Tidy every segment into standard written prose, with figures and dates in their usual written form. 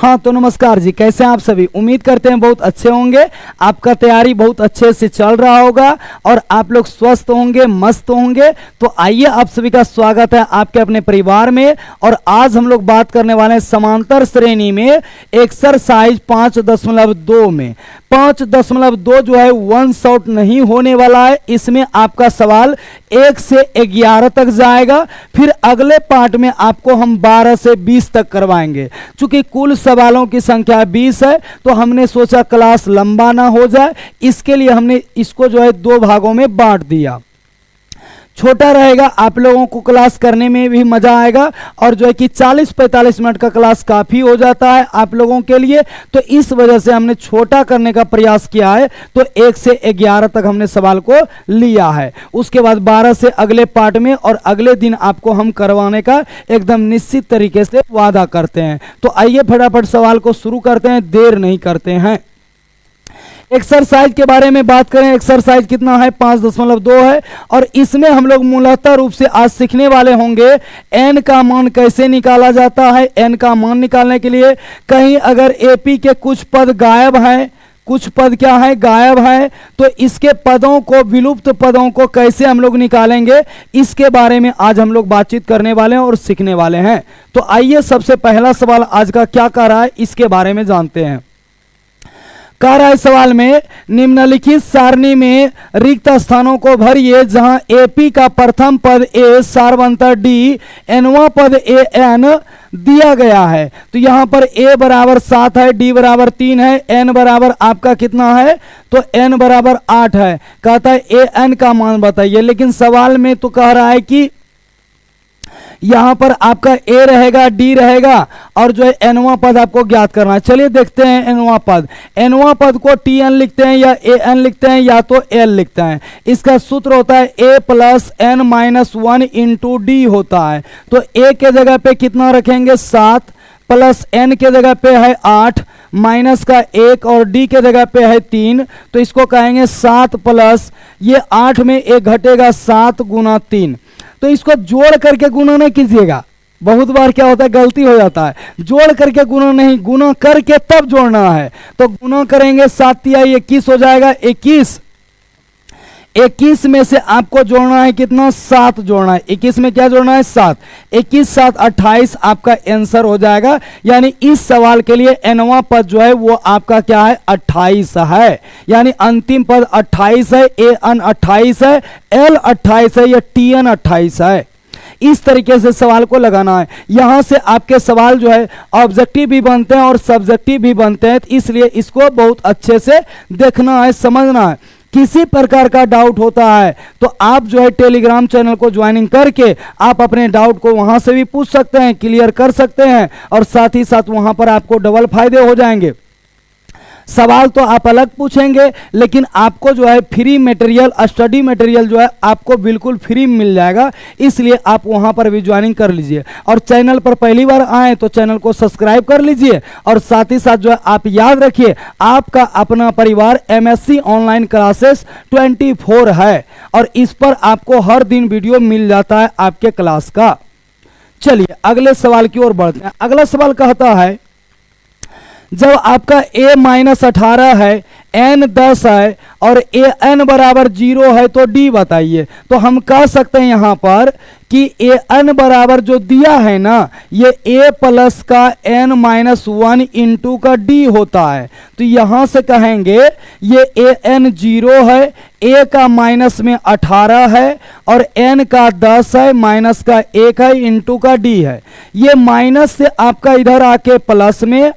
हाँ तो नमस्कार जी, कैसे हैं आप सभी। उम्मीद करते हैं बहुत अच्छे होंगे। आपका तैयारी बहुत अच्छे से चल रहा होगा और आप लोग स्वस्थ होंगे, मस्त होंगे। तो आइए, आप सभी का स्वागत है आपके अपने परिवार में। और आज हम लोग बात करने वाले हैं समांतर श्रेणी में एक्सरसाइज 5.2 में। 5.2 जो है वन शॉट नहीं होने वाला है। इसमें आपका सवाल 1 से 11 तक जाएगा, फिर अगले पार्ट में आपको हम 12 से 20 तक करवाएंगे। चूंकि कुल सवालों की संख्या 20 है तो हमने सोचा क्लास लंबा ना हो जाए, इसके लिए हमने इसको जो है 2 भागों में बांट दिया। छोटा रहेगा, आप लोगों को क्लास करने में भी मजा आएगा और जो है कि 40-45 मिनट का क्लास काफी हो जाता है आप लोगों के लिए। तो इस वजह से हमने छोटा करने का प्रयास किया है। तो 1 से 11 तक हमने सवाल को लिया है। उसके बाद 12 से अगले पार्ट में और अगले दिन आपको हम करवाने का एकदम निश्चित तरीके से वादा करते हैं। तो आइए फटाफट सवाल को शुरू करते हैं, देर नहीं करते हैं। एक्सरसाइज के बारे में बात करें, एक्सरसाइज कितना है 5.2 है और इसमें हम लोग मूलतः रूप से आज सीखने वाले होंगे एन का मान कैसे निकाला जाता है। एन का मान निकालने के लिए कहीं अगर एपी के कुछ पद गायब हैं, कुछ पद क्या है गायब है, तो इसके पदों को, विलुप्त पदों को कैसे हम लोग निकालेंगे, इसके बारे में आज हम लोग बातचीत करने वाले हैं और सीखने वाले हैं। तो आइए सबसे पहला सवाल आज का क्या कह रहा है इसके बारे में जानते हैं। कह रहा है सवाल में, निम्नलिखित सारणी में रिक्त स्थानों को भरिए जहां एपी का प्रथम पद ए सार्वंतर डी, एनवा पद ए एन दिया गया है। तो यहां पर ए बराबर 7 है, डी बराबर 3 है, एन बराबर आपका कितना है, तो एन बराबर 8 है। कहता है ए एन का मान बताइए, लेकिन सवाल में तो कह रहा है कि यहां पर आपका ए रहेगा, डी रहेगा और जो है एनवा पद आपको ज्ञात करना है। चलिए देखते हैं एनवा पद। एनवा पद को टी एन लिखते हैं या ए एन लिखते हैं या तो एल लिखते हैं। इसका सूत्र होता है A plus N minus 1 into D होता है। तो ए के जगह पे कितना रखेंगे 7, प्लस एन के जगह पे है 8, माइनस का 1 और डी के जगह पे है 3। तो इसको कहेंगे 7 प्लस ये 8 में 1 घटेगा 7 गुना 3। तो इसको जोड़ करके गुना नहीं कीजिएगा, बहुत बार क्या होता है गलती हो जाता है। जोड़ करके गुना नहीं, गुना करके तब जोड़ना है। तो गुना करेंगे 7 तिया 21 हो जाएगा 21। 21 में से आपको जोड़ना है कितना 7 जोड़ना है। 21 में क्या जोड़ना है 7। 21 7 28 आपका आंसर हो जाएगा। यानी इस सवाल के लिए एनवा पद जो है वो आपका क्या है 28 है। यानी अंतिम पद 28 है, ए एन 28 है, एल 28 है या टी एन 28 है। इस तरीके से सवाल को लगाना है। यहां से आपके सवाल जो है ऑब्जेक्टिव भी बनते हैं और सब्जेक्टिव भी बनते हैं। तो इसलिए इसको बहुत अच्छे से देखना है, समझना है। किसी प्रकार का डाउट होता है तो आप जो है टेलीग्राम चैनल को ज्वाइनिंग करके आप अपने डाउट को वहां से भी पूछ सकते हैं, क्लियर कर सकते हैं और साथ ही साथ वहां पर आपको डबल फायदे हो जाएंगे। सवाल तो आप अलग पूछेंगे लेकिन आपको जो है फ्री मटेरियल, स्टडी मटेरियल जो है आपको बिल्कुल फ्री मिल जाएगा। इसलिए आप वहां पर भी ज्वाइनिंग कर लीजिए और चैनल पर पहली बार आए तो चैनल को सब्सक्राइब कर लीजिए। और साथ ही साथ जो है आप याद रखिए, आपका अपना परिवार एमएससी ऑनलाइन क्लासेस 24 है और इस पर आपको हर दिन वीडियो मिल जाता है आपके क्लास का। चलिए अगले सवाल की ओर बढ़ते हैं। अगला सवाल कहता है, जब आपका a माइनस 18 है, n 10 है और ए एन बराबर 0 है तो d बताइए। तो हम कह सकते हैं यहां पर कि ए एन बराबर जो दिया है ना, ये a प्लस का n माइनस 1 इंटू का d होता है। तो यहां से कहेंगे ये ए एन 0 है, a का माइनस में 18 है और n का 10 है, माइनस का 1 है, इंटू का d है। ये माइनस से आपका इधर आके प्लस में,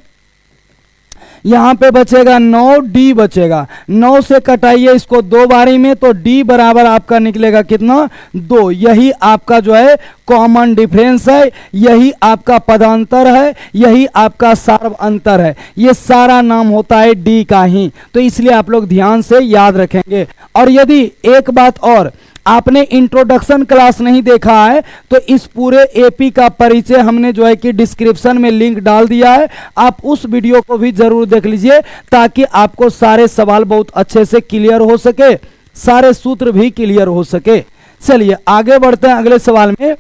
यहां पे बचेगा 9, डी बचेगा। 9 से कटाइए इसको 2 बारी में तो डी बराबर आपका निकलेगा कितना 2। यही आपका जो है कॉमन डिफरेंस है, यही आपका पदांतर है, यही आपका सार्व अंतर है। ये सारा नाम होता है डी का ही। तो इसलिए आप लोग ध्यान से याद रखेंगे। और यदि एक बात और, आपने इंट्रोडक्शन क्लास नहीं देखा है तो इस पूरे एपी का परिचय हमने जो है कि डिस्क्रिप्शन में लिंक डाल दिया है। आप उस वीडियो को भी जरूर देख लीजिए ताकि आपको सारे सवाल बहुत अच्छे से क्लियर हो सके, सारे सूत्र भी क्लियर हो सके। चलिए आगे बढ़ते हैं अगले सवाल में।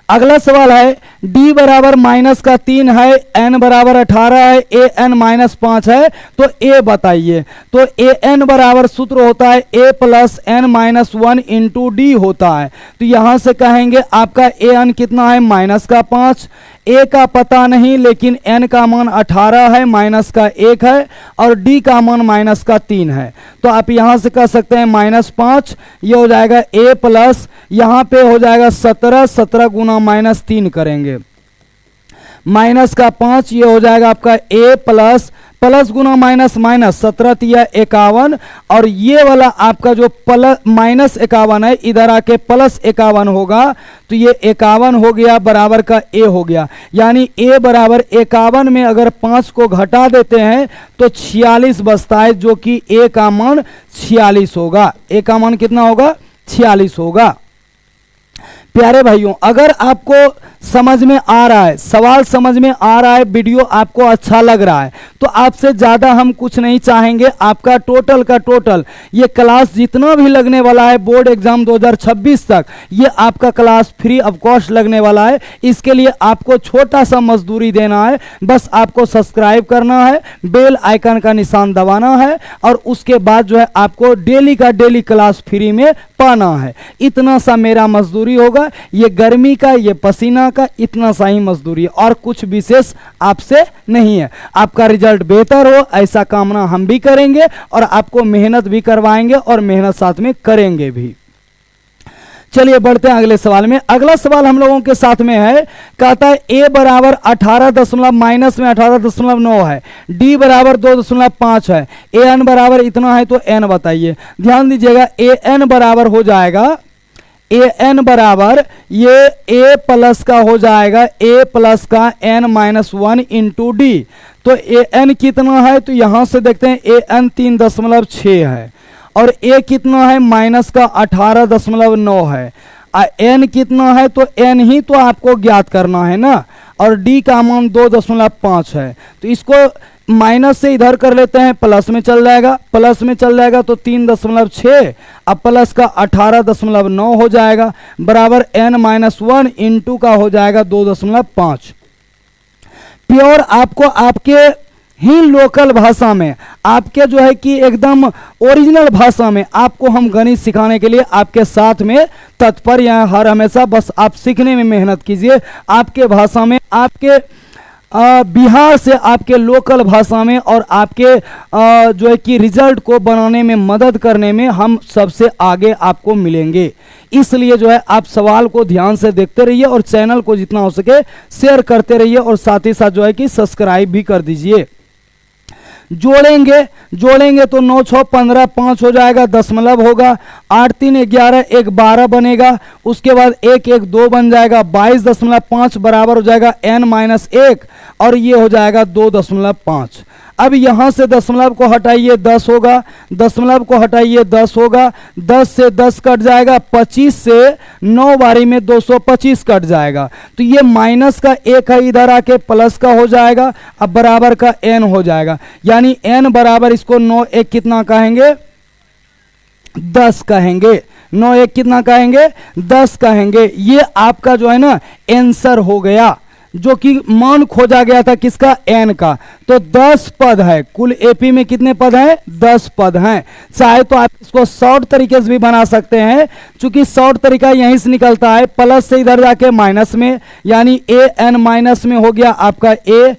अगला सवाल है d बराबर माइनस का 3 है, n बराबर 18 है, a n माइनस 5 है, तो a बताइए। तो a n बराबर सूत्र होता है a plus n minus 1 into D होता है। तो यहां से कहेंगे आपका a n कितना है, माइनस का 5, a का पता नहीं लेकिन n का मान 18 है, माइनस का 1 है, और d का मान माइनस का 3 है। तो आप यहां से कह सकते हैं माइनस 5, ये हो जाएगा a प्लस, यहां पे हो जाएगा 17, 17 गुना माइनस 3 करेंगे, माइनस का 5, ये हो जाएगा आपका a plus, plus Guna minus minus, 17 तिया 51, और ये वाला आपका जो प्लस माइनस 51 है इधर आके प्लस 51 होगा, तो ये 51 हो गया बराबर का a हो गया। यानी a बराबर 51 में अगर 5 को घटा देते हैं तो 46 बचता है, जो कि a का मान 46 होगा। a का मान कितना होगा, 46 होगा। प्यारे भाइयों, अगर आपको समझ में आ रहा है, सवाल समझ में आ रहा है, वीडियो आपको अच्छा लग रहा है, तो आपसे ज़्यादा हम कुछ नहीं चाहेंगे। आपका टोटल का टोटल ये क्लास जितना भी लगने वाला है बोर्ड एग्जाम 2026 तक, ये आपका क्लास फ्री ऑफ कॉस्ट लगने वाला है। इसके लिए आपको छोटा सा मजदूरी देना है, बस आपको सब्सक्राइब करना है, बेल आइकन का निशान दबाना है, और उसके बाद जो है आपको डेली का डेली क्लास फ्री में पाना है। इतना सा मेरा मजदूरी होगा, ये गर्मी का, ये पसीना का, इतना सा ही मजदूरी है, और कुछ विशेष आपसे नहीं है। आपका रिजल्ट बेहतर हो ऐसा कामना हम भी करेंगे, और आपको मेहनत भी करवाएंगे और मेहनत साथ में करेंगे भी। चलिए बढ़ते हैं अगले सवाल में। अगला सवाल हम लोगों के साथ में है, कहता है a बराबर 18 दशमलव माइनस में 18.9 है, d बराबर 2.5 है, a n बराबर इतना है, तो n बताइए। ध्यान दीजिएगा, a n बराबर हो जाएगा, a n बराबर ये a प्लस का हो जाएगा, a प्लस का n माइनस 1 इंटू डी। तो a n कितना है, तो यहां से देखते हैं a n 3.6 है, और a कितना है, माइनस का 18.9 है। n कितना है, तो n ही तो आपको ज्ञात करना है ना, और d का मान 2.5 है। तो इसको माइनस से इधर कर लेते हैं, प्लस में चल जाएगा, प्लस में चल जाएगा तो 3.6, अब प्लस का 18.9 हो जाएगा, बराबर n माइनस 1 इंटू का हो जाएगा 2.5। प्योर आपको आपके ही लोकल भाषा में, आपके जो है कि एकदम ओरिजिनल भाषा में आपको हम गणित सिखाने के लिए आपके साथ में तत्पर हैं हर हमेशा। बस आप सीखने में मेहनत कीजिए, आपके भाषा में, आपके बिहार से आपके लोकल भाषा में, और आपके जो है कि रिजल्ट को बनाने में मदद करने में हम सबसे आगे आपको मिलेंगे। इसलिए जो है आप सवाल को ध्यान से देखते रहिए, और चैनल को जितना हो सके शेयर करते रहिए, और साथ ही साथ जो है कि सब्सक्राइब भी कर दीजिए। जोड़ेंगे तो 9 6 15 5 हो जाएगा, दशमलव होगा, 8 3 11 1 12 बनेगा, उसके बाद 1 1 2 बन जाएगा, 22.5 बराबर हो जाएगा n माइनस 1, और ये हो जाएगा 2.5। अब यहां से दशमलव को हटाइए 10 होगा, दशमलव को हटाइए 10 होगा, 10 से 10 कट जाएगा, 25 से 9 बारी में 225 कट जाएगा, तो ये माइनस का 1 है, इधर आके प्लस का हो जाएगा, अब बराबर का n हो जाएगा। यानी n बराबर इसको 9 1 कितना कहेंगे, 10 कहेंगे, 9 1 कितना कहेंगे, 10 कहेंगे। ये आपका जो है ना आंसर हो गया, जो कि मान खोजा गया था किसका, n का। तो 10 पद है, कुल एपी में कितने पद हैं, 10 पद हैं। चाहे तो आप इसको शॉर्ट तरीके से भी बना सकते हैं, क्योंकि शॉर्ट तरीका यहीं से निकलता है, प्लस से इधर जाके माइनस में, यानी a n माइनस में हो गया आपका a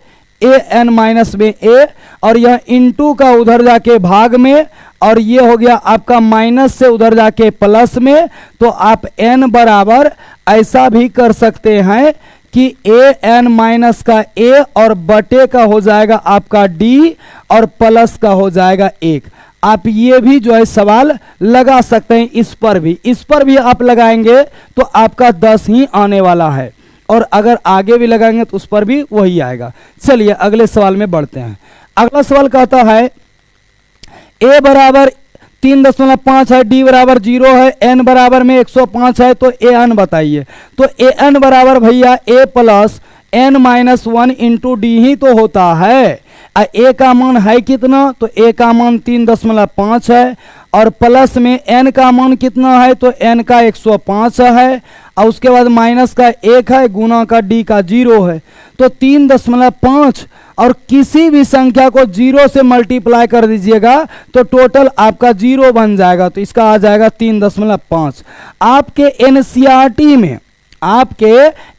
n माइनस में a, और यह इंटू का उधर जाके भाग में, और ये हो गया आपका माइनस से उधर जाके प्लस में। तो आप n बराबर ऐसा भी कर सकते हैं कि a n माइनस का a, और बटे का हो जाएगा आपका d, और प्लस का हो जाएगा 1। आप ये भी जो है सवाल लगा सकते हैं, इस पर भी आप लगाएंगे तो आपका 10 ही आने वाला है, और अगर आगे भी लगाएंगे तो उस पर भी वही आएगा। चलिए अगले सवाल में बढ़ते हैं। अगला सवाल कहता है a बराबर 3.5 है, d बराबर 0 है, n बराबर में 105 है, तो a n बताइए। तो a n बराबर भैया a plus n minus 1 into D ही तो होता है। a का मान है कितना, तो a का मान 3.5 है, और प्लस में n का मान कितना है, तो n का 105 है, और उसके बाद माइनस का 1 है, गुना का d का 0 है, तो 3.5 और किसी भी संख्या को 0 से मल्टीप्लाई कर दीजिएगा तो टोटल आपका 0 बन जाएगा, तो इसका आ जाएगा 3.5। आपके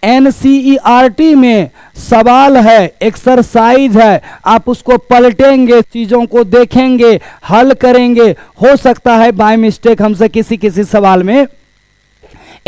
एनसीईआरटी में सवाल है, एक्सरसाइज है, आप उसको पलटेंगे, चीज़ों को देखेंगे, हल करेंगे। हो सकता है बाय मिस्टेक हमसे किसी सवाल में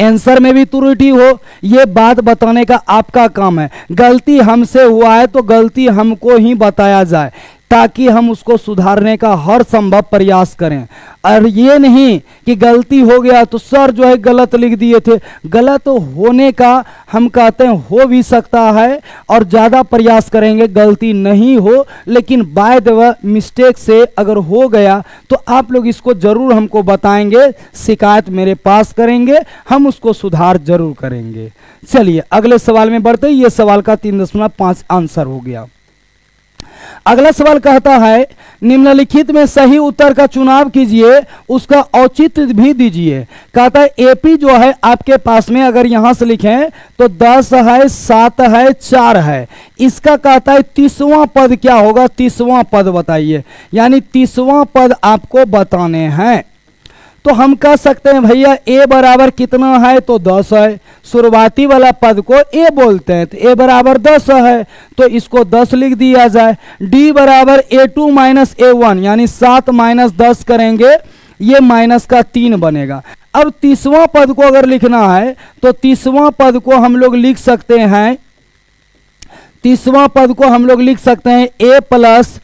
आंसर में भी त्रुटि हो, ये बात बताने का आपका काम है। गलती हमसे हुआ है तो गलती हमको ही बताया जाए, ताकि हम उसको सुधारने का हर संभव प्रयास करें। और ये नहीं कि गलती हो गया तो सर जो है गलत लिख दिए थे। गलत होने का हम कहते हैं हो भी सकता है, और ज़्यादा प्रयास करेंगे गलती नहीं हो, लेकिन बाय द मिस्टेक से अगर हो गया तो आप लोग इसको ज़रूर हमको बताएंगे, शिकायत मेरे पास करेंगे, हम उसको सुधार जरूर करेंगे। चलिए अगले सवाल में बढ़ते हैं। ये सवाल का 3.5 आंसर हो गया। अगला सवाल कहता है निम्नलिखित में सही उत्तर का चुनाव कीजिए, उसका औचित्य भी दीजिए। कहता है एपी जो है आपके पास में अगर यहां से लिखें तो 10 है, 7 है, 4 है। इसका कहता है 30वां पद क्या होगा, 30वां पद बताइए, यानी 30वां पद आपको बताने हैं। तो हम कह सकते हैं भैया ए बराबर कितना है, तो 10 है। शुरुआती वाला पद को ए बोलते हैं, तो ए बराबर 10 है, तो इसको 10 लिख दिया जाए। डी बराबर A2 माइनस A1, यानी 7 माइनस 10 करेंगे, ये माइनस का 3 बनेगा। अब 30वां पद को अगर लिखना है तो 30वां पद को हम लोग लिख सकते हैं, 30वां पद को हम लोग लिख सकते हैं a प्लस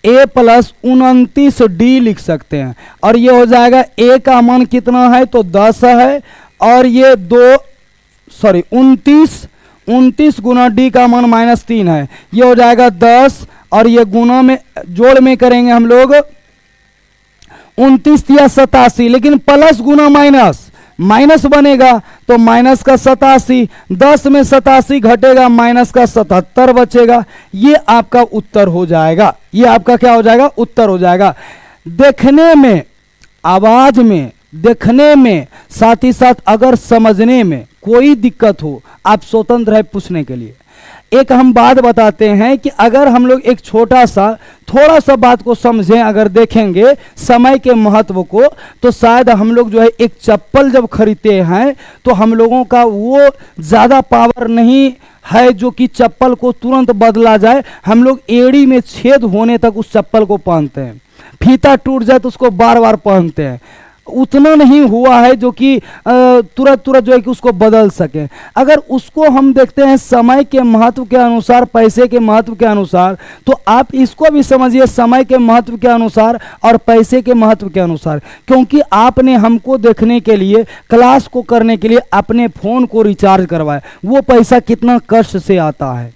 29d लिख सकते हैं, और ये हो जाएगा a का मान कितना है, तो 10 है, और ये 29 गुना d का मान -3 है, ये हो जाएगा 10, और ये गुना में जोड़ में करेंगे हम लोग 29 या 87, लेकिन प्लस गुना माइनस बनेगा, तो माइनस का 87, 10 में 87 घटेगा, माइनस का 77 बचेगा। ये आपका उत्तर हो जाएगा, ये आपका क्या हो जाएगा, उत्तर हो जाएगा। देखने में, आवाज में, देखने में, साथ ही साथ अगर समझने में कोई दिक्कत हो आप स्वतंत्र है पूछने के लिए। एक हम बात बताते हैं कि अगर हम लोग एक थोड़ा सा बात को समझें, अगर देखेंगे समय के महत्व को, तो शायद हम लोग जो है एक चप्पल जब खरीदते हैं तो हम लोगों का वो ज़्यादा पावर नहीं है जो कि चप्पल को तुरंत बदला जाए। हम लोग एड़ी में छेद होने तक उस चप्पल को पहनते हैं, फीता टूट जाए तो उसको बार बार पहनते हैं। उतना नहीं हुआ है जो कि तुरंत जो है कि उसको बदल सके। अगर उसको हम देखते हैं समय के महत्व के अनुसार, पैसे के महत्व के अनुसार, तो आप इसको भी समझिए समय के महत्व के अनुसार और पैसे के महत्व के अनुसार। क्योंकि आपने हमको देखने के लिए, क्लास को करने के लिए अपने फ़ोन को रिचार्ज करवाया, वो पैसा कितना कष्ट से आता है,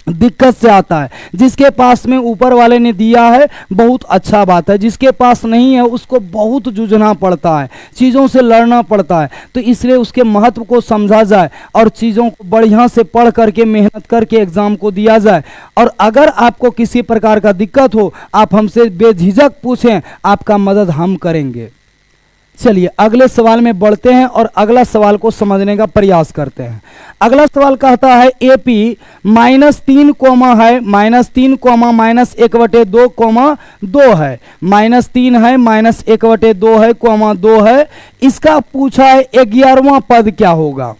दिक्कत से आता है। जिसके पास में ऊपर वाले ने दिया है बहुत अच्छा बात है, जिसके पास नहीं है उसको बहुत जूझना पड़ता है, चीज़ों से लड़ना पड़ता है। तो इसलिए उसके महत्व को समझा जाए और चीज़ों को बढ़िया से पढ़ करके मेहनत करके एग्ज़ाम को दिया जाए। और अगर आपको किसी प्रकार का दिक्कत हो आप हमसे बेझिझक पूछें, आपका मदद हम करेंगे। चलिए अगले सवाल में बढ़ते हैं और अगला सवाल को समझने का प्रयास करते हैं। अगला सवाल कहता है एपी -3 कोमा है, -3 कोमा -1/2 कोमा 2 है, -3 है, -1/2 है, कोमा 2 है। इसका पूछा है 11वां पद क्या होगा,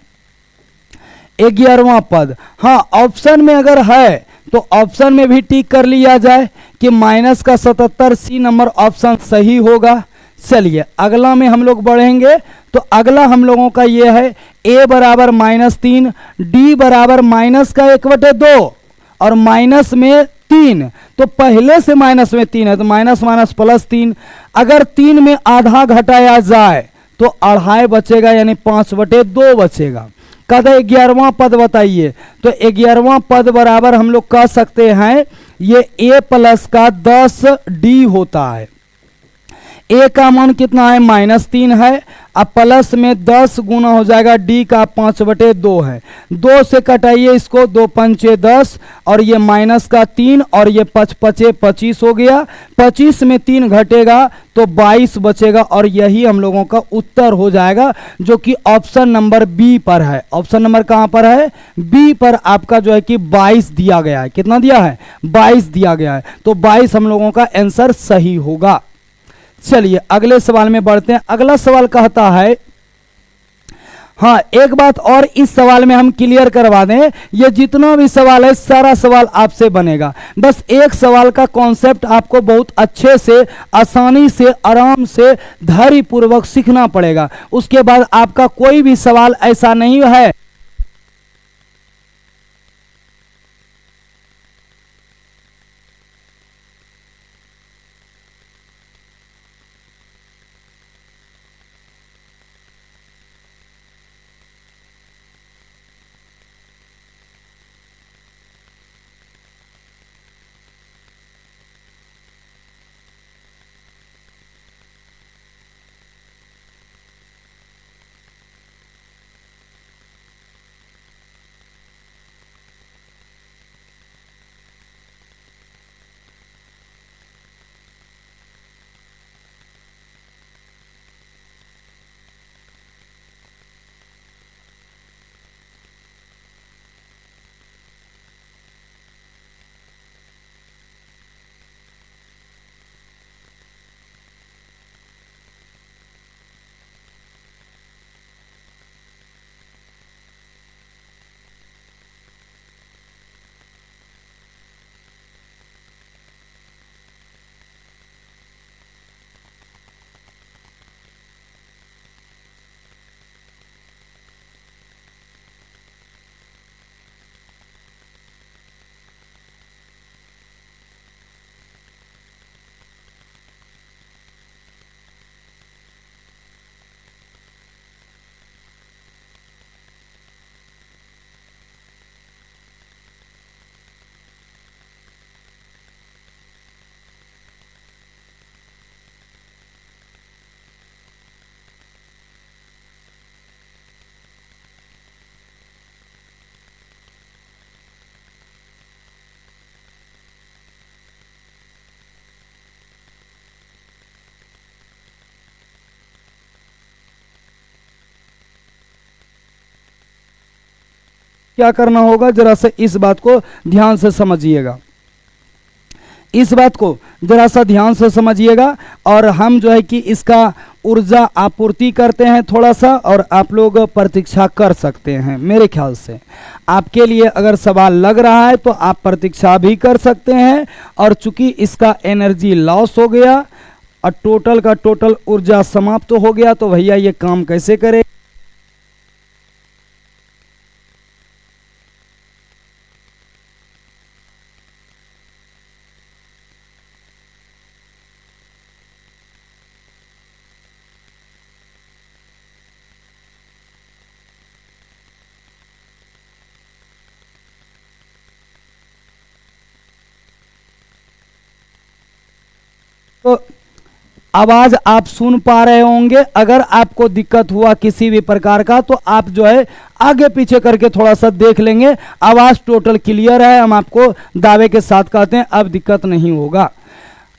11वां पद। हाँ, ऑप्शन में अगर है तो ऑप्शन में भी टिक कर लिया जाए कि माइनस का 77, सी नंबर ऑप्शन सही होगा। चलिए अगला में हम लोग बढ़ेंगे, तो अगला हम लोगों का ये है a बराबर -3, d बराबर माइनस का 1/2 और माइनस में 3, तो पहले से माइनस में 3 है तो माइनस माइनस +3। अगर 3 में आधा घटाया जाए तो अढ़ाई बचेगा, यानी 5/2 बचेगा। कहता है 11वां पद बताइए, तो 11वां पद बराबर हम लोग कह सकते हैं ये a प्लस का 10d होता है। ए का मान कितना है, -3 है। अब प्लस में 10 गुना हो जाएगा डी का 5/2 है। 2 से कटाइए इसको, 2 पंचे 10 और ये माइनस का 3 और ये 5 पचे 25 हो गया। 25 में 3 घटेगा तो 22 बचेगा और यही हम लोगों का उत्तर हो जाएगा, जो कि ऑप्शन नंबर बी पर है। ऑप्शन नंबर कहां पर है, बी पर आपका जो है कि 22 दिया गया है। कितना दिया है, 22 दिया गया है। तो 22 हम लोगों का आंसर सही होगा। चलिए अगले सवाल में बढ़ते हैं। अगला सवाल कहता है, हाँ एक बात और इस सवाल में हम क्लियर करवा दें, ये जितना भी सवाल है सारा सवाल आपसे बनेगा। बस एक सवाल का कॉन्सेप्ट आपको बहुत अच्छे से, आसानी से, आराम से, धैर्यपूर्वक सीखना पड़ेगा। उसके बाद आपका कोई भी सवाल ऐसा नहीं है क्या करना होगा, जरा से इस बात को ध्यान से समझिएगा। इस बात को जरा सा ध्यान से समझिएगा और हम जो है कि इसका ऊर्जा आपूर्ति करते हैं थोड़ा सा, और आप लोग प्रतीक्षा कर सकते हैं। मेरे ख्याल से आपके लिए अगर सवाल लग रहा है तो आप प्रतीक्षा भी कर सकते हैं। और चूंकि इसका एनर्जी लॉस हो गया और टोटल का टोटल ऊर्जा समाप्त हो गया, तो भैया ये काम कैसे करें। तो आवाज आप सुन पा रहे होंगे। अगर आपको दिक्कत हुआ किसी भी प्रकार का तो आप जो है आगे पीछे करके थोड़ा सा देख लेंगे। आवाज टोटल क्लियर है, हम आपको दावे के साथ कहते हैं, अब दिक्कत नहीं होगा।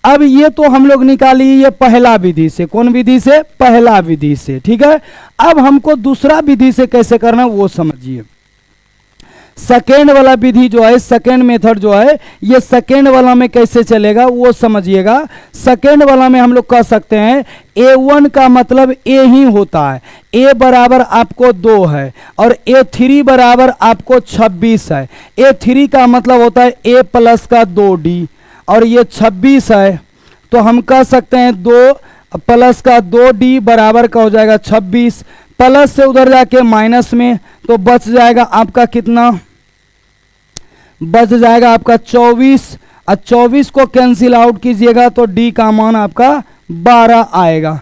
अब ये तो हम लोग निकाली ये पहला विधि से। कौन विधि से, पहला विधि से, ठीक है। अब हमको दूसरा विधि से कैसे करना वो समझिए। सेकेंड वाला विधि जो है, सेकेंड मेथड जो है, ये सेकेंड वाला में कैसे चलेगा वो समझिएगा। सेकेंड वाला में हम लोग कह सकते हैं A1 का मतलब A ही होता है। A बराबर आपको 2 है और A3 बराबर आपको 26 है। A3 का मतलब होता है A प्लस का 2D और ये 26 है, तो हम कह सकते हैं 2 प्लस का 2D बराबर का हो जाएगा 26। प्लस से उधर जाके माइनस में तो बच जाएगा आपका कितना, बच जाएगा आपका 24। और 24 को कैंसिल आउट कीजिएगा तो D का मान आपका 12 आएगा।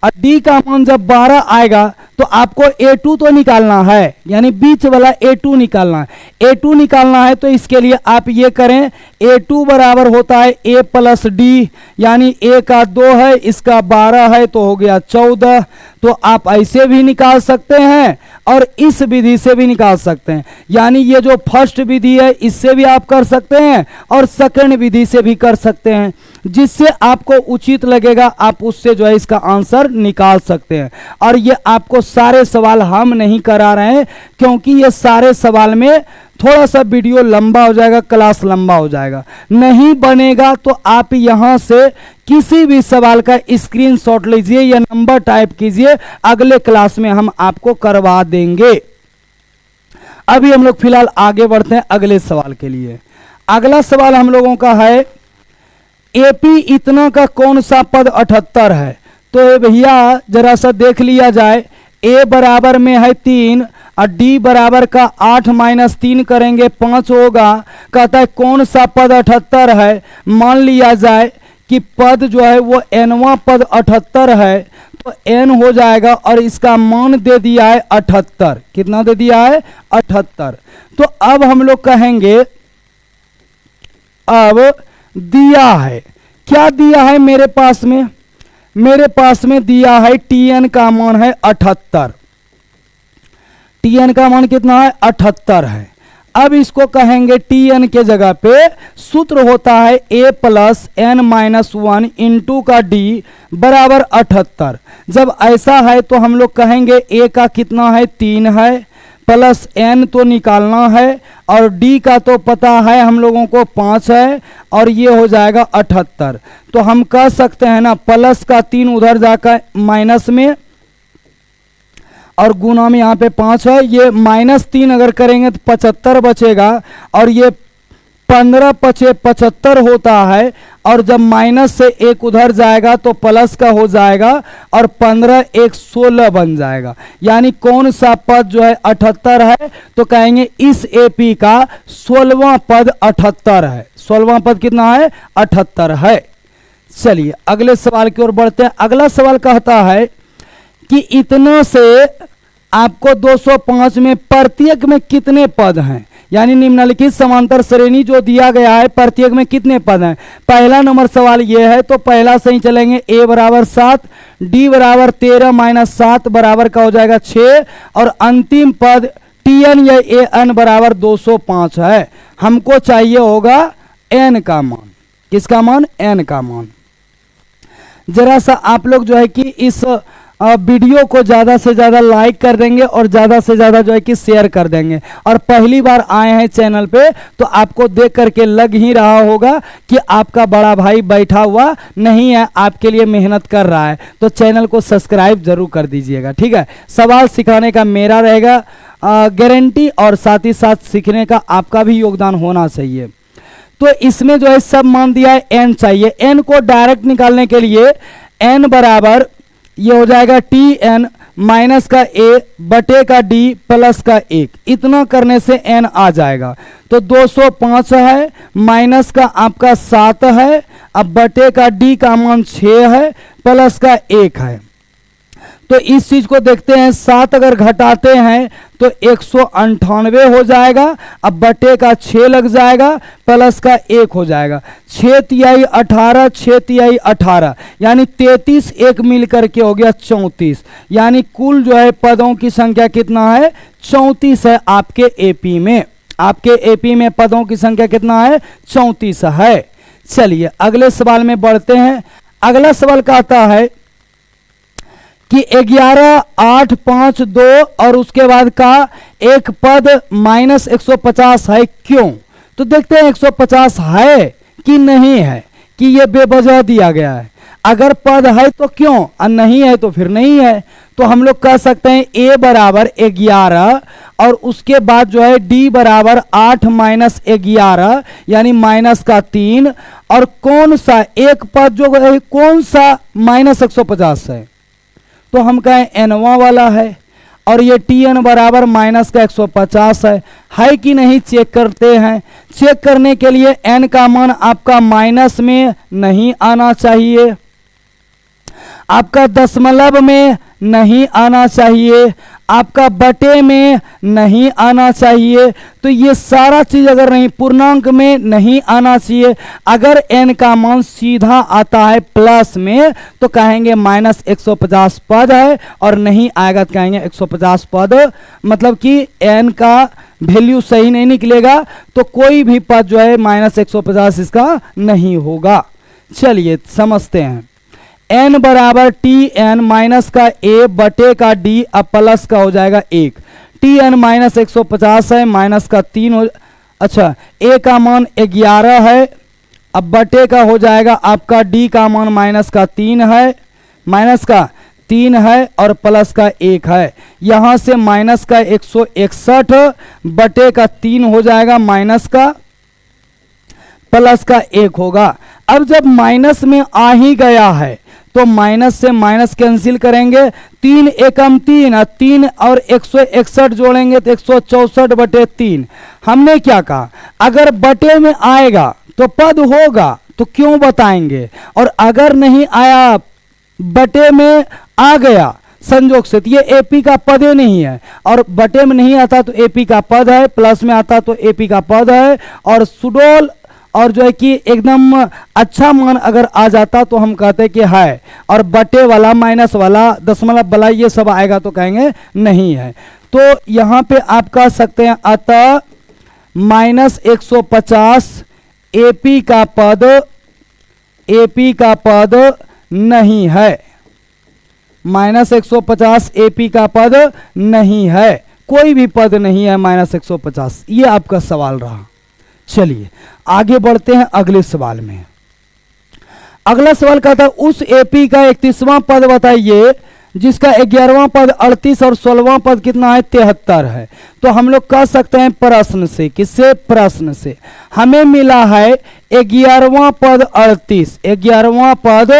और D का मान जब 12 आएगा तो आपको a2 तो निकालना है, यानी बीच वाला a2 निकालना है। a2 निकालना है तो इसके लिए आप ये करें, a2 बराबर होता है a प्लस डी, यानी a का 2 है, इसका 12 है तो हो गया 14। तो आप ऐसे भी निकाल सकते हैं और इस विधि से भी निकाल सकते हैं, यानी ये जो फर्स्ट विधि है इससे भी आप कर सकते हैं और सेकंड विधि से भी कर सकते हैं, जिससे आपको उचित लगेगा आप उससे जो है इसका आंसर निकाल सकते हैं। और ये आपको सारे सवाल हम नहीं करा रहे हैं, क्योंकि ये सारे सवाल में थोड़ा सा वीडियो लंबा हो जाएगा, क्लास लंबा हो जाएगा, नहीं बनेगा तो आप यहां से किसी भी सवाल का स्क्रीनशॉट लीजिए या नंबर टाइप कीजिए, अगले क्लास में हम आपको करवा देंगे। अभी हम लोग फिलहाल आगे बढ़ते हैं अगले सवाल के लिए। अगला सवाल हम लोगों का है, एपी इतना का कौन सा पद 78 है? तो भैया जरा सा देख लिया जाए, ए बराबर में है 3 और डी बराबर का 8 माइनस 3 करेंगे 5 होगा। कहता है कौन सा पद 78 है? मान लिया जाए कि पद जो है वो एनवा पद 78 है, तो एन हो जाएगा और इसका मान दे दिया है 78। कितना दे दिया है? 78। तो अब हम लोग कहेंगे, अब दिया है, क्या दिया है मेरे पास में? मेरे पास में दिया है टीएन का मान है 78। टीएन का मान कितना है? 78 है। अब इसको कहेंगे टीएन के जगह पे सूत्र होता है A plus N minus 1 into का डी बराबर 78। जब ऐसा है तो हम लोग कहेंगे ए का कितना है? 3 है, प्लस एन तो निकालना है और डी का तो पता है हम लोगों को 5 है और ये हो जाएगा 78। तो हम कह सकते हैं ना, प्लस का 3 उधर जाकर माइनस में और गुना में यहाँ पे 5 है, ये -3 अगर करेंगे तो 75 बचेगा और ये 15 पचे 75 होता है, और जब माइनस से 1 उधर जाएगा तो प्लस का हो जाएगा और 15 1 16 बन जाएगा। यानी कौन सा पद जो है 78 है? तो कहेंगे इस एपी का 16वां पद 78 है। 16वां पद कितना है? 78 है। चलिए अगले सवाल की ओर बढ़ते हैं। अगला सवाल कहता है कि इतना से आपको 205 में प्रत्येक में कितने पद हैं? यानी निम्नलिखित समांतर श्रेणी जो दिया गया है प्रत्येक में कितने पद हैं? पहला नंबर सवाल ये है, तो पहला से ही चलेंगे। ए बराबर 7, डी बराबर 13 माइनस 7 बराबर का हो जाएगा 6 और अंतिम पद टीएन या ए एन बराबर 205 है। हमको चाहिए होगा एन का मान। किसका मान? एन का मान। जरा सा आप लोग जो है कि इस वीडियो को ज़्यादा से ज़्यादा लाइक कर देंगे और ज़्यादा से ज़्यादा जो है कि शेयर कर देंगे। और पहली बार आए हैं चैनल पे तो आपको देख करके लग ही रहा होगा कि आपका बड़ा भाई बैठा हुआ नहीं है, आपके लिए मेहनत कर रहा है, तो चैनल को सब्सक्राइब जरूर कर दीजिएगा। ठीक है, सवाल सिखाने का मेरा रहेगा गारंटी और साथ ही साथ सीखने का आपका भी योगदान होना चाहिए। तो इसमें जो है सब मान दिया है, एन चाहिए। एन को डायरेक्ट निकालने के लिए एन बराबर ये हो जाएगा टी एन माइनस का ए बटे का डी प्लस का 1। इतना करने से एन आ जाएगा। तो 205 है, माइनस का आपका 7 है, अब बटे का डी का मान 6 है, प्लस का 1 है। तो इस चीज को देखते हैं, 7 अगर घटाते हैं तो 198 हो जाएगा, अब बटे का 6 लग जाएगा, प्लस का 1 हो जाएगा। 6 तिहाई 18, 6 तिहाई 18 यानी 33, 1 मिल करके हो गया 34। यानी कुल जो है पदों की संख्या कितना है? 34 है आपके एपी में। आपके एपी में पदों की संख्या कितना है? 34 है। चलिए अगले सवाल में बढ़ते हैं। अगला सवाल कहता है कि 11, 8, 5, 2 और उसके बाद का एक पद -150 है, क्यों? तो देखते हैं 150 है कि नहीं है, कि ये बेवजह दिया गया है। अगर पद है तो क्यों, और नहीं है तो फिर नहीं है। तो हम लोग कह सकते हैं ए बराबर 11 और उसके बाद जो है डी बराबर 8 माइनस 11 यानी माइनस का 3, और कौन सा एक पद जो है कौन सा -150 है? तो हम कहें एनवा वाला है, और ये टी एन बराबर माइनस का 150 है कि नहीं चेक करते हैं। चेक करने के लिए एन का मान आपका माइनस में नहीं आना चाहिए। आपका दशमलव में नहीं आना चाहिए, आपका बटे में नहीं आना चाहिए। तो ये सारा चीज अगर नहीं, पूर्णांक में नहीं आना चाहिए। अगर n का मान सीधा आता है प्लस में तो कहेंगे -150 पद है, और नहीं आएगा तो कहेंगे 150 पद, मतलब कि n का वैल्यू सही नहीं निकलेगा, तो कोई भी पद जो है -150 इसका नहीं होगा। चलिए समझते हैं। n बराबर टी एन माइनस का a बटे का d, अब प्लस का हो जाएगा 1। टी एन -150 है, माइनस का 3 हो, अच्छा a का मान 11 है, अब बटे का हो जाएगा आपका d का मान माइनस का 3 है, माइनस का 3 है और प्लस का 1 है। यहां से माइनस का 161 बटे का 3 हो जाएगा, माइनस का प्लस का 1 होगा। अब जब माइनस में आ ही गया है तो माइनस से माइनस कैंसिल करेंगे, 3 एकम 3, 3 और 161 जोड़ेंगे तो 164 बटे 3। हमने क्या कहा, अगर बटे में आएगा तो पद होगा, तो क्यों बताएंगे, और अगर नहीं आया बटे में आ गया संजोग से तो ये एपी का पद ही नहीं है, और बटे में नहीं आता तो एपी का पद है, प्लस में आता तो एपी का पद है, और सुडोल और जो है कि एकदम अच्छा मान अगर आ जाता तो हम कहते कि है, और बटे वाला माइनस वाला दशमलव वाला ये सब आएगा तो कहेंगे नहीं है। तो यहाँ पे आप कह सकते हैं अतः -150 एपी का पद नहीं है, -150 एपी का पद नहीं है, कोई भी पद नहीं है -150। ये आपका सवाल रहा। चलिए आगे बढ़ते हैं अगले सवाल में। अगला सवाल कहता है उस एपी का 31वां पद बताइए जिसका 11वां पद 38 और 16वां पद कितना है 73 है। तो हम लोग कह सकते हैं प्रश्न से, किससे, प्रश्न से हमें मिला है 11वां पद 38, 11वां पद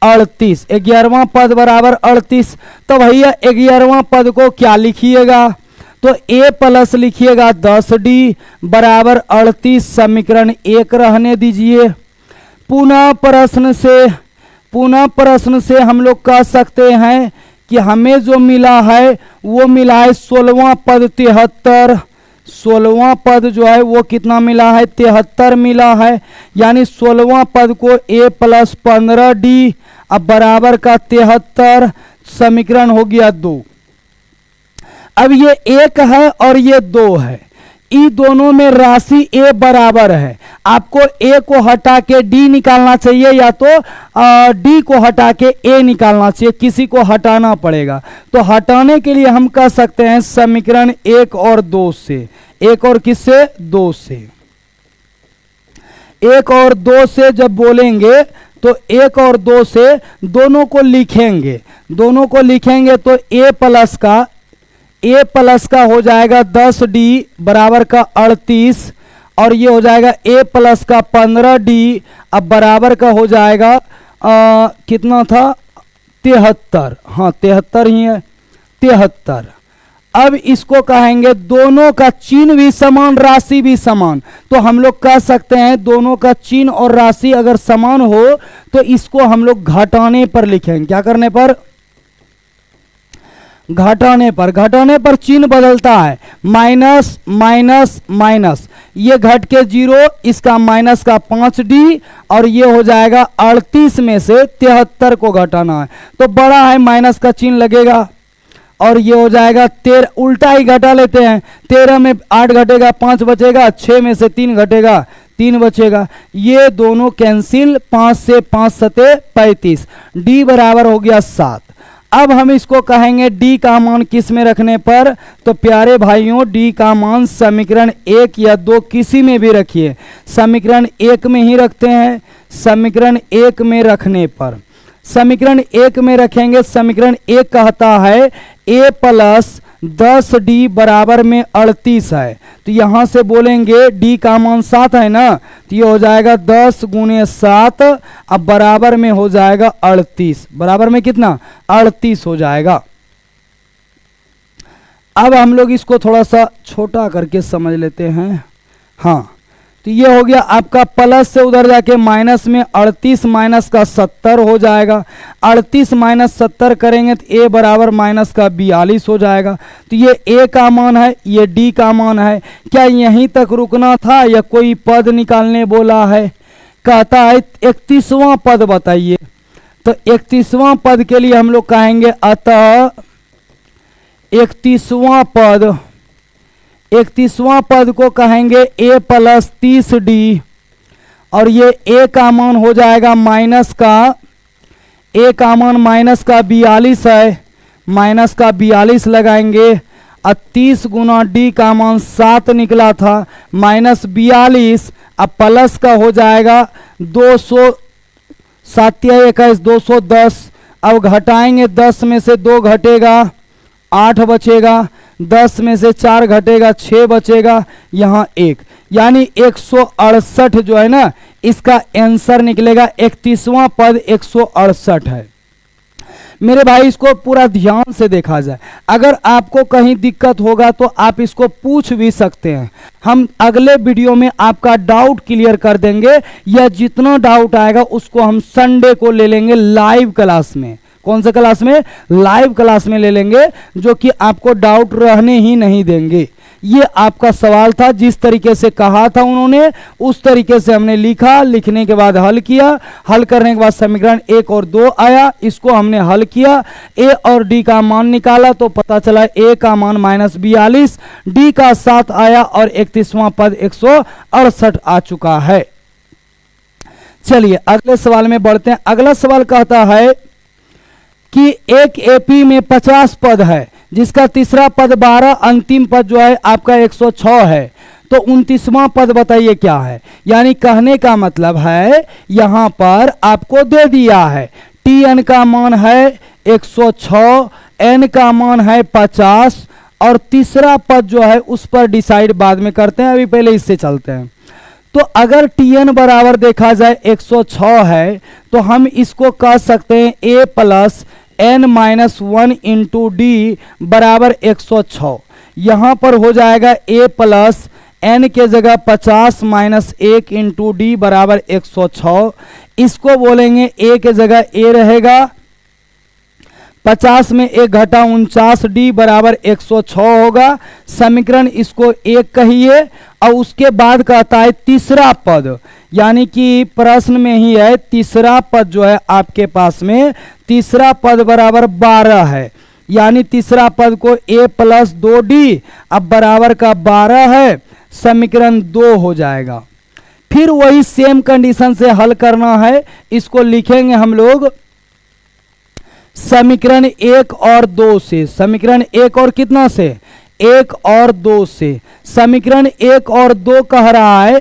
38, 11वां पद बराबर 38। तो भैया 11वां पद को क्या लिखिएगा, तो a प्लस लिखिएगा 10d बराबर 38, समीकरण 1 रहने दीजिए। पुनः प्रश्न से हम लोग कह सकते हैं कि हमें जो मिला है वो मिला है 16वां पद 73, 16वां पद जो है वो कितना मिला है 73 मिला है, यानी 16वां पद को a प्लस 15d अब बराबर का 73, समीकरण हो गया 2। अब ये 1 है और ये 2 है, इन दोनों में राशि a बराबर है। आपको a को हटा के d निकालना चाहिए या तो d को हटा के a निकालना चाहिए, किसी को हटाना पड़ेगा। तो हटाने के लिए हम कह सकते हैं समीकरण 1 और 2 से, 1 और किससे, 2 से, 1 और 2 से जब बोलेंगे तो 1 और 2 से दोनों को लिखेंगे, दोनों को लिखेंगे तो a प्लस का हो जाएगा 10d बराबर का 38, और ये हो जाएगा a प्लस का 15d अब बराबर का हो जाएगा कितना था 73, हाँ 73 ही है 73। अब इसको कहेंगे दोनों का चिन्ह भी समान राशि भी समान, तो हम लोग कह सकते हैं दोनों का चिन्ह और राशि अगर समान हो तो इसको हम लोग घटाने पर लिखेंगे। क्या करने पर, घटाने पर चिन्ह बदलता है, माइनस माइनस माइनस, ये घट के 0, इसका माइनस का 5d और ये हो जाएगा 38 में से 73 को घटाना है तो बड़ा है माइनस का चिन्ह लगेगा, और ये हो जाएगा 13, उल्टा ही घटा लेते हैं, 13 में 8 घटेगा 5 बचेगा, 6 में से 3 घटेगा 3 बचेगा, ये दोनों कैंसिल, 5 से 5 सते 35, d बराबर हो गया 7। अब हम इसको कहेंगे d का मान किस में रखने पर, तो प्यारे भाइयों d का मान समीकरण 1 या 2 किसी में भी रखिए, समीकरण 1 में ही रखते हैं, समीकरण 1 में रखने पर, समीकरण 1 में रखेंगे, समीकरण 1 कहता है a प्लस 10d बराबर में 38 है, तो यहां से बोलेंगे d का मान 7 है ना, तो ये हो जाएगा 10 गुणे 7 अब बराबर में हो जाएगा 38, बराबर में कितना 38 हो जाएगा। अब हम लोग इसको थोड़ा सा छोटा करके समझ लेते हैं। हाँ तो ये हो गया आपका प्लस से उधर जाके माइनस में 38 माइनस का 70 हो जाएगा। 38 माइनस 70 करेंगे तो ए बराबर माइनस का 42 हो जाएगा। तो ये ए का मान है, ये डी का मान है। क्या यहीं तक रुकना था या कोई पद निकालने बोला है? कहता है 31वां पद बताइए। तो 31वां पद के लिए हम लोग कहेंगे अतः 31वां पद को कहेंगे a प्लस 30d और ये a का मान हो जाएगा माइनस का, a का मान माइनस का 42 है, माइनस का 42 लगाएंगे। 30 गुना d का मान 7 निकला था, माइनस 42 अब प्लस का हो जाएगा 200, 7 या 21 210। अब घटाएंगे 10 में से 2 घटेगा 8 बचेगा, 10 में से 4 घटेगा 6 बचेगा, यहाँ 1 यानी 168 जो है ना इसका आंसर निकलेगा। 31वां पद 168 है। मेरे भाई इसको पूरा ध्यान से देखा जाए, अगर आपको कहीं दिक्कत होगा तो आप इसको पूछ भी सकते हैं। हम अगले वीडियो में आपका डाउट क्लियर कर देंगे, या जितना डाउट आएगा उसको हम संडे को ले लेंगे लाइव क्लास में। कौन से क्लास में? लाइव क्लास में ले लेंगे, जो कि आपको डाउट रहने ही नहीं देंगे। ये आपका सवाल था, जिस तरीके से कहा था उन्होंने उस तरीके से हमने लिखा, लिखने के बाद हल किया, हल करने के बाद समीकरण 1 और 2 आया, इसको हमने हल किया, ए और डी का मान निकाला तो पता चला ए का मान माइनस 42, डी का 7 आया और 31वां पद 168 आ चुका है। चलिए अगले सवाल में बढ़ते हैं। अगला सवाल कहता है कि एक एपी में 50 पद है, जिसका तीसरा पद 12, अंतिम पद जो है आपका 106 है, तो 29वां पद बताइए क्या है। यानी कहने का मतलब है यहां पर आपको दे दिया है टी एन का मान है 106, एन का मान है 50 और तीसरा पद जो है उस पर डिसाइड बाद में करते हैं, अभी पहले इससे चलते हैं। तो अगर टी एन बराबर देखा जाए 106 है तो हम इसको कह सकते हैं A plus N minus 1 into D बराबर 106। यहां पर हो जाएगा ए प्लस एन के जगह 50 माइनस 1 इंटू डी बराबर 106। इसको बोलेंगे ए के जगह ए रहेगा, 50 में 1 घटा 49, डी बराबर 106 होगा। समीकरण इसको 1 कहिए और उसके बाद कहता है तीसरा पद, यानी कि प्रश्न में ही है तीसरा पद जो है आपके पास में, तीसरा पद बराबर 12 है, यानी तीसरा पद को a प्लस 2d अब बराबर का 12 है, समीकरण 2 हो जाएगा। फिर वही सेम कंडीशन से हल करना है, इसको लिखेंगे हम लोग समीकरण 1 और 2 से। समीकरण 1 और कितना से? 1 और 2 से। समीकरण 1 और 2 कह रहा है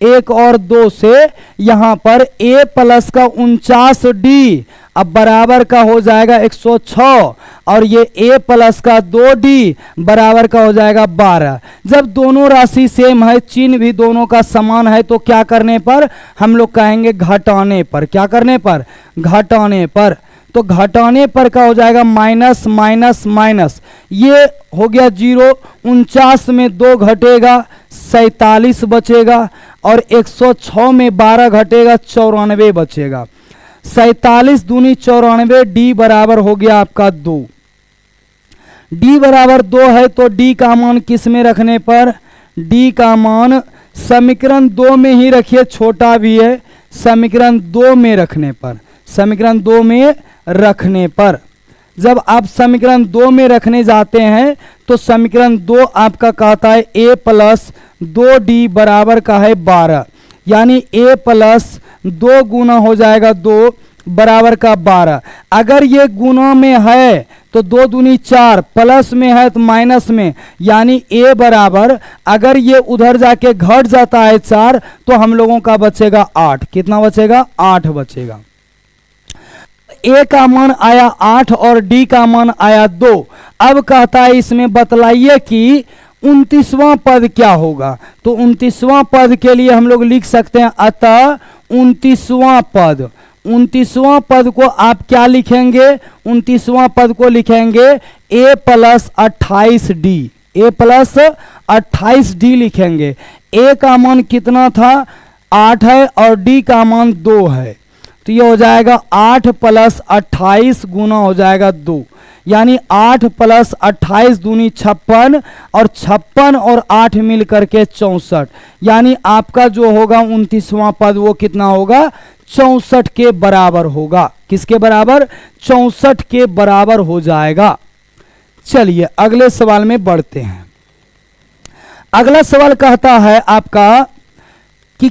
1 और 2 से यहां पर a प्लस का 49d अब बराबर का हो जाएगा 106 और ये a प्लस का 2d बराबर का हो जाएगा 12। जब दोनों राशि सेम है, चिन्ह भी दोनों का समान है, तो क्या करने पर हम लोग कहेंगे घटाने पर। क्या करने पर? घटाने पर। तो घटाने पर का हो जाएगा माइनस माइनस माइनस, ये हो गया 0, 49 में 2 घटेगा 47 बचेगा और 106 में 12 घटेगा 94 बचेगा। 47 दूनी 94, डी बराबर हो गया आपका 2। डी बराबर 2 है तो डी का मान किस में रखने पर? डी का मान समीकरण 2 में ही रखिए, छोटा भी है, समीकरण 2 में रखने पर। समीकरण 2 में रखने पर जब आप समीकरण 2 में रखने जाते हैं तो समीकरण 2 आपका कहता है a प्लस 2d बराबर का है 12, यानी a प्लस 2 गुना हो जाएगा 2 बराबर का 12। अगर ये गुना में है तो 2 दूनी 4, प्लस में है तो माइनस में, यानी a बराबर अगर ये उधर जाके घट जाता है 4 तो हम लोगों का बचेगा 8। कितना बचेगा? 8 बचेगा। a का मान आया 8 और d का मान आया 2। अब कहता है इसमें बतलाइए कि 29वां पद क्या होगा। तो 29वां पद के लिए हम लोग लिख सकते हैं अतः 29वां पद। 29वां पद को आप क्या लिखेंगे? 29वां पद को लिखेंगे a plus 28d। a plus 28d लिखेंगे। ए का मान कितना था 8 है और डी का मान 2 है, तो ये हो जाएगा 8 + 28 गुना हो जाएगा 2, यानी 8 + 28 दूनी 56 और 56 और 8 मिल करके 64, यानी आपका जो होगा 29वां पद वो कितना होगा 64 के बराबर होगा। किसके बराबर 64 के बराबर हो जाएगा। चलिए अगले सवाल में बढ़ते हैं। अगला सवाल कहता है आपका कि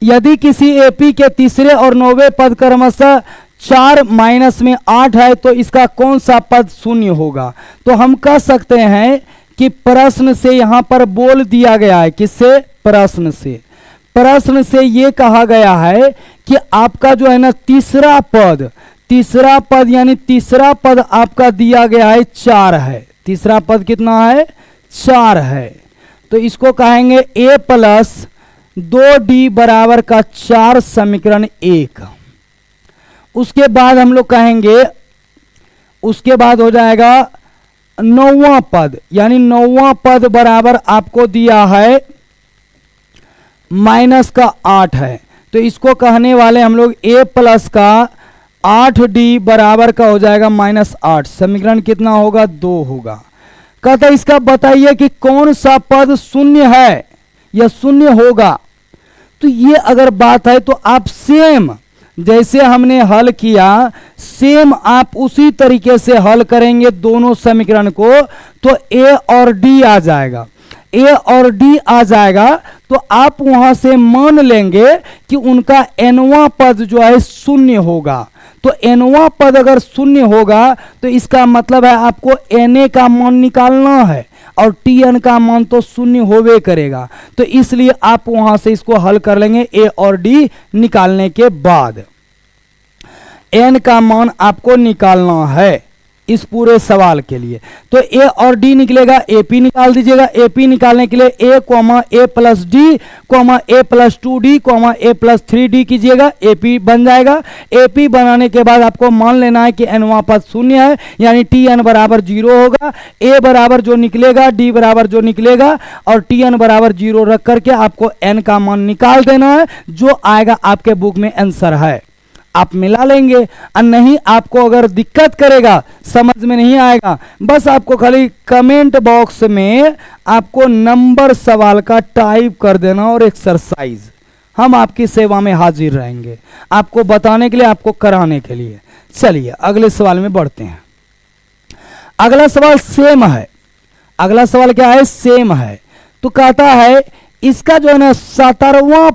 यदि किसी एपी के तीसरे और 9वें पद क्रमशः 4 - 8 है तो इसका कौन सा पद शून्य होगा। तो हम कह सकते हैं कि प्रश्न से यहां पर बोल दिया गया है, किससे प्रश्न से ये कहा गया है कि आपका जो है ना तीसरा पद यानी तीसरा पद आपका दिया गया है 4 है। तीसरा पद कितना है 4 है, तो इसको कहेंगे a + 2d बराबर का 4 समीकरण 1। उसके बाद हम लोग कहेंगे, उसके बाद हो जाएगा 9वां पद, यानी 9वां पद बराबर आपको दिया है -8 है, तो इसको कहने वाले हम लोग a + का 8d बराबर का हो जाएगा -8, समीकरण कितना होगा 2 होगा। कहता है इसका बताइए कि कौन सा पद शून्य है या शून्य होगा। तो ये अगर बात है तो आप सेम जैसे हमने हल किया सेम आप उसी तरीके से हल करेंगे दोनों समीकरण को, तो a और d आ जाएगा। a और d आ जाएगा तो आप वहां से मान लेंगे कि उनका nवां पद जो है शून्य होगा। तो nवां पद अगर शून्य होगा तो इसका मतलब है आपको na का मान निकालना है और tn का मान तो शून्य होवे करेगा, तो इसलिए आप वहां से इसको हल कर लेंगे a और d निकालने के बाद। n का मान आपको निकालना है इस पूरे सवाल के लिए, तो a और d निकलेगा, ap निकाल दीजिएगा। ap निकालने के लिए a + d a + 2d a + 3d कीजिएगा, ap बन जाएगा। ap बनाने के बाद आपको मान लेना है कि nवां पद शून्य है, यानी tn बराबर 0 होगा। a बराबर जो निकलेगा, d बराबर जो निकलेगा और tn बराबर 0 रख करके आपको n का मान निकाल देना है। जो आएगा आपके बुक में आंसर है, आप मिला लेंगे। और नहीं आपको अगर दिक्कत करेगा, समझ में नहीं आएगा, बस आपको खाली कमेंट बॉक्स में आपको नंबर सवाल का टाइप कर देना और एक्सरसाइज, हम आपकी सेवा में हाजिर रहेंगे आपको बताने के लिए, आपको कराने के लिए। चलिए अगले सवाल में बढ़ते हैं। अगला सवाल सेम है। अगला सवाल क्या है सेम है, तो कहता है इसका जो है ना 17वां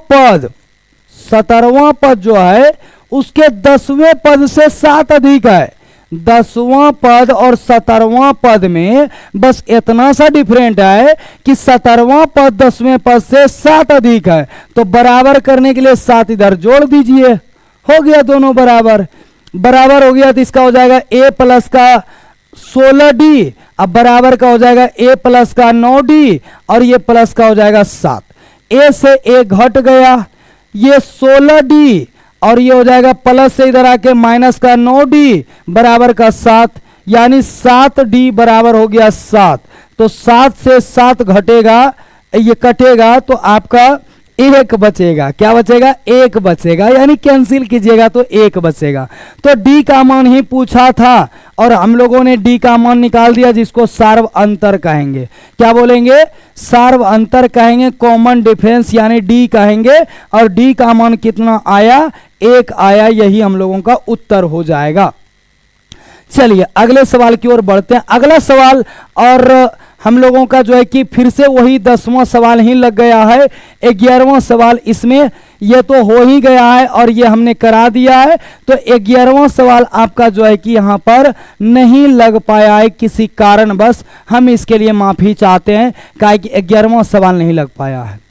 पद जो है उसके 10वें पद से 7 अधिक है। 10वां पद और 17वां पद में बस इतना सा डिफरेंट है कि 17वां पद 10वें पद से 7 अधिक है, तो बराबर करने के लिए 7 इधर जोड़ दीजिए, हो गया दोनों बराबर हो गया। तो इसका हो जाएगा a + का 16d, अब बराबर का हो जाएगा a + का 9d और ये प्लस का हो जाएगा 7। a से a घट गया, ये 16d और ये हो जाएगा प्लस से इधर आके माइनस का 9d बराबर का 7, यानी 7d बराबर हो गया 7। तो 7 से 7 घटेगा, ये कटेगा तो आपका 1 बचेगा। क्या बचेगा 1 बचेगा, यानी कैंसिल कीजिएगा तो 1 बचेगा। तो d का मान ही पूछा था और हम लोगों ने d का मान निकाल दिया, जिसको सार्व अंतर कहेंगे। क्या बोलेंगे सार्व अंतर कहेंगे, कॉमन डिफरेंस यानी d कहेंगे। और d का मान कितना आया 1 आया, यही हम लोगों का उत्तर हो जाएगा। चलिए अगले सवाल की ओर बढ़ते हैं। अगला सवाल और हम लोगों का जो है कि फिर से वही 10वां सवाल ही लग गया है। 11वां सवाल इसमें ये तो हो ही गया है और ये हमने करा दिया है, तो 11वां सवाल आपका जो है कि यहाँ पर नहीं लग पाया है किसी कारणवश, हम इसके लिए माफी चाहते हैं, काहे कि 11वां सवाल नहीं लग पाया है।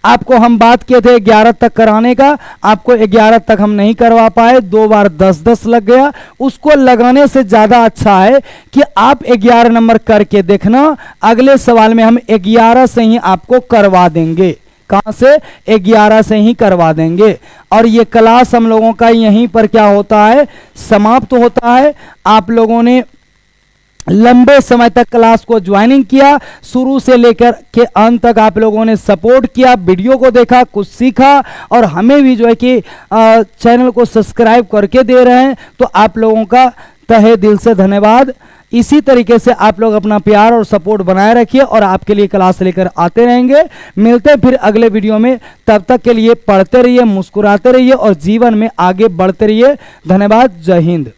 आपको हम बात किए थे 11 तक कराने का, आपको 11 तक हम नहीं करवा पाए, 2 बार 10-10 लग गया। उसको लगाने से ज़्यादा अच्छा है कि आप 11 नंबर करके देखना, अगले सवाल में हम 11 से ही आपको करवा देंगे। कहाँ से 11 से ही करवा देंगे। और ये क्लास हम लोगों का यहीं पर क्या होता है समाप्त होता है। आप लोगों ने लंबे समय तक क्लास को ज्वाइनिंग किया, शुरू से लेकर के अंत तक आप लोगों ने सपोर्ट किया, वीडियो को देखा, कुछ सीखा और हमें भी जो है कि चैनल को सब्सक्राइब करके दे रहे हैं, तो आप लोगों का तहे दिल से धन्यवाद। इसी तरीके से आप लोग अपना प्यार और सपोर्ट बनाए रखिए और आपके लिए क्लास लेकर आते रहेंगे। मिलते हैं फिर अगले वीडियो में, तब तक के लिए पढ़ते रहिए, मुस्कुराते रहिए और जीवन में आगे बढ़ते रहिए। धन्यवाद। जय हिंद।